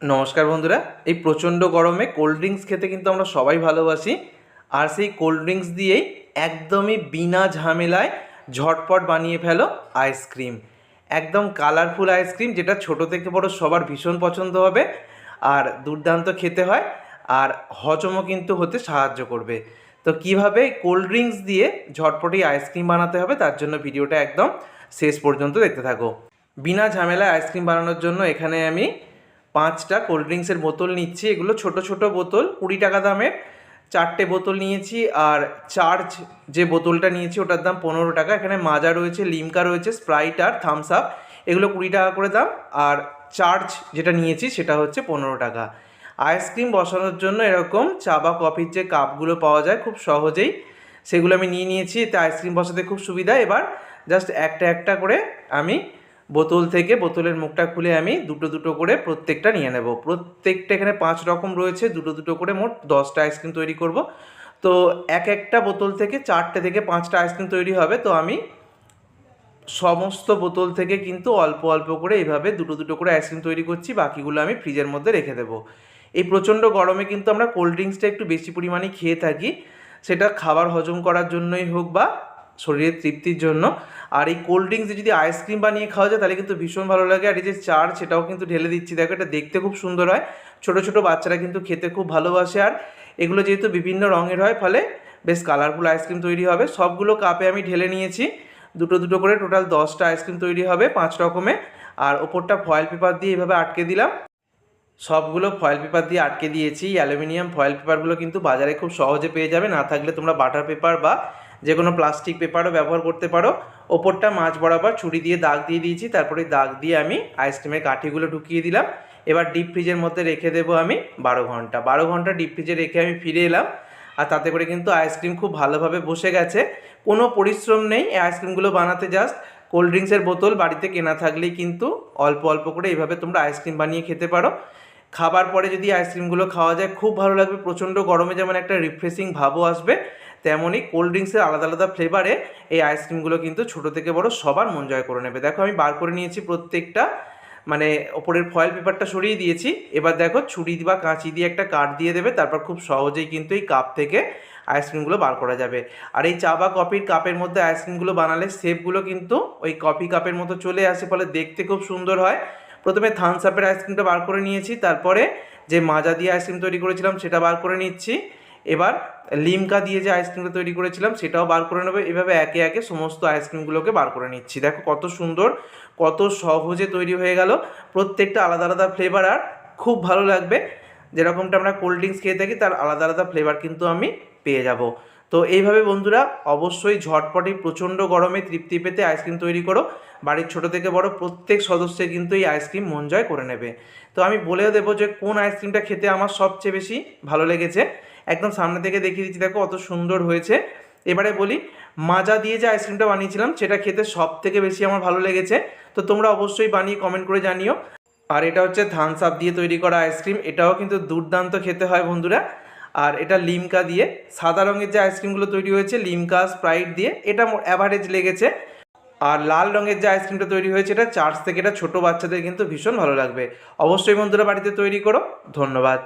নমস্কার বন্ধুরা। এই প্রচণ্ড গরমে কোল্ড ড্রিঙ্কস খেতে কিন্তু আমরা সবাই ভালোবাসি। আর সেই কোল্ড ড্রিঙ্কস দিয়েই একদমই বিনা ঝামেলায় ঝটপট বানিয়ে ফেলো আইসক্রিম। একদম কালারফুল আইসক্রিম, যেটা ছোট থেকে বড় সবার ভীষণ পছন্দ হবে আর দুর্দান্ত খেতে হয়, আর হজমও কিন্তু হতে সাহায্য করবে। তো কিভাবে কোল্ড ড্রিঙ্কস দিয়ে ঝটপটি আইসক্রিম বানাতে হবে তার জন্য ভিডিওটা একদম শেষ পর্যন্ত দেখতে থাকো। বিনা ঝামেলায় আইসক্রিম বানানোর জন্য এখানে আমি 5টা কোল্ড ড্রিঙ্কসের বোতল নিচ্ছি। এগুলো ছোট ছোট বোতল, 20 টাকা দামের 4টে বোতল নিয়েছি। আর চার্জ যে বোতলটা নিয়েছি ওটার দাম 15 টাকা। এখানে মাজা রয়েছে, লিমকা রয়েছে, স্প্রাইট আর থামস আপ, এগুলো 20 টাকা করে দাম। আর চার্জ যেটা নিয়েছি সেটা হচ্ছে 15 টাকা। আইসক্রিম বসানোর জন্য এরকম চা বা কফির যে কাপগুলো পাওয়া যায় খুব সহজেই, সেগুলো আমি নিয়ে নিয়েছি। এতে আইসক্রিম বসাতে খুব সুবিধা। এবার জাস্ট একটা একটা করে আমি বোতল থেকে বোতলের মুখটা খুলে আমি দুটো দুটো করে প্রত্যেকটা নিয়ে নেব। প্রত্যেকটা এখানে 5 রকম রয়েছে, দুটো দুটো করে মোট 10টা আইসক্রিম তৈরি করব। তো এক একটা বোতল থেকে 4টে থেকে 5টা আইসক্রিম তৈরি হবে। তো আমি সমস্ত বোতল থেকে কিন্তু অল্প অল্প করে এইভাবে দুটো দুটো করে আইসক্রিম তৈরি করছি, বাকিগুলো আমি ফ্রিজের মধ্যে রেখে দেবো। এই প্রচণ্ড গরমে কিন্তু আমরা কোল্ড ড্রিঙ্কসটা একটু বেশি পরিমাণে খেয়ে থাকি, সেটা খাবার হজম করার জন্যই হোক বা শরীরের তৃপ্তির জন্য। আর এই কোল্ড ড্রিঙ্কস যদি আইসক্রিম বানিয়ে খাওয়া যায় তাহলে কিন্তু ভীষণ ভালো লাগে। আর এই যে চার, সেটাও কিন্তু ঢেলে দিচ্ছি, দেখো এটা দেখতে খুব সুন্দর হয়। ছোটো ছোটো বাচ্চারা কিন্তু খেতে খুব ভালোবাসে। আর এগুলো যেহেতু বিভিন্ন রঙের হয় ফলে বেশ কালারফুল আইসক্রিম তৈরি হবে। সবগুলো কাপে আমি ঢেলে নিয়েছি, দুটো দুটো করে টোটাল 10টা আইসক্রিম তৈরি হবে 5 রকমের। আর ওপরটা ফয়েল পেপার দিয়ে এভাবে আটকে দিলাম। সবগুলো ফয়েল পেপার দিয়ে আটকে দিয়েছি। অ্যালুমিনিয়াম ফয়েল পেপারগুলো কিন্তু বাজারে খুব সহজে পেয়ে যাবে, না থাকলে তোমরা বাটার পেপার বা যে কোনো প্লাস্টিক পেপারও ব্যবহার করতে পারো। ওপরটা মাঝ বরাবর ছুরি দিয়ে দাগ দিয়ে দিয়েছি, তারপরে দাগ দিয়ে আমি আইসক্রিমের কাঠিগুলো ঢুকিয়ে দিলাম। এবার ডিপ ফ্রিজের মধ্যে রেখে দেবো আমি 12 ঘন্টা। 12 ঘন্টা ডিপ ফ্রিজে রেখে আমি ফিরে এলাম, আর তাতে করে কিন্তু আইসক্রিম খুব ভালোভাবে বসে গেছে। কোনো পরিশ্রম নেই এই আইসক্রিমগুলো বানাতে। জাস্ট কোল্ড ড্রিঙ্কসের বোতল বাড়িতে কেনা থাকলেই কিন্তু অল্প অল্প করে এইভাবে তোমরা আইসক্রিম বানিয়ে খেতে পারো। খাবার পরে যদি আইসক্রিমগুলো খাওয়া যায় খুব ভালো লাগবে। প্রচণ্ড গরমে যেমন একটা রিফ্রেশিং ভাবও আসবে, তেমনই কোল্ড ড্রিঙ্কসের আলাদা আলাদা ফ্লেভারে এই আইসক্রিমগুলো কিন্তু ছোটো থেকে বড় সবার মন জয় করে নেবে। দেখো আমি বার করে নিয়েছি প্রত্যেকটা, মানে ওপরের ফয়েল পেপারটা সরিয়ে দিয়েছি। এবার দেখো ছুরি বা কাঁচি দিয়ে একটা কাট দিয়ে দেবে, তারপর খুব সহজেই কিন্তু এই কাপ থেকে আইসক্রিমগুলো বার করা যাবে। আর এই চা বা কফির কাপের মধ্যে আইসক্রিমগুলো বানালে শেপগুলো কিন্তু ওই কফি কাপের মতো চলে আসে, ফলে দেখতে খুব সুন্দর হয়। প্রথমে থামস আপের আইসক্রিমটা বার করে নিয়েছি, তারপরে যে মাজা দিয়ে আইসক্রিম তৈরি করেছিলাম সেটা বার করে নিচ্ছি। এবার লিমকা দিয়ে যে আইসক্রিমটা তৈরি করেছিলাম সেটাও বার করে নেবে। এভাবে একে একে সমস্ত আইসক্রিমগুলোকে বার করে নিচ্ছি। দেখো কত সুন্দর, কত সহজে তৈরি হয়ে গেল। প্রত্যেকটা আলাদা আলাদা ফ্লেভার, আর খুব ভালো লাগবে। যেরকমটা আমরা কোল্ড ড্রিঙ্কস খেয়ে থাকি তার আলাদা আলাদা ফ্লেভার কিন্তু আমি পেয়ে যাব। তো এইভাবে বন্ধুরা অবশ্যই ঝটপটে প্রচণ্ড গরমে তৃপ্তি পেতে আইসক্রিম তৈরি করো। বাড়ির ছোটো থেকে বড় প্রত্যেক সদস্যে কিন্তু এই আইসক্রিম মন জয় করে নেবে। তো আমি বলেও দেবো যে কোন আইসক্রিমটা খেতে আমার সবচেয়ে বেশি ভালো লেগেছে। একদম সামনে থেকে দেখিয়ে দিচ্ছি, দেখো কত সুন্দর হয়েছে। এবারে বলি, মাজা দিয়ে যে আইসক্রিমটা বানিয়েছিলাম সেটা খেতে সব থেকে বেশি আমার ভালো লেগেছে। তো তোমরা অবশ্যই বানিয়ে কমেন্ট করে জানিও। আর এটা হচ্ছে থামস আপ দিয়ে তৈরি করা আইসক্রিম, এটাও কিন্তু দুর্দান্ত খেতে হয় বন্ধুরা। আর এটা লিমকা দিয়ে, সাদা রঙের যে আইসক্রিমগুলো তৈরি হয়েছে লিমকা স্প্রাইট দিয়ে, এটা অ্যাভারেজ লেগেছে। আর লাল রঙের যে আইসক্রিমটা তৈরি হয়েছে এটা চার্চ থেকে, এটা ছোটো বাচ্চাদের কিন্তু ভীষণ ভালো লাগবে। অবশ্যই বন্ধুরা বাড়িতে তৈরি করো। ধন্যবাদ।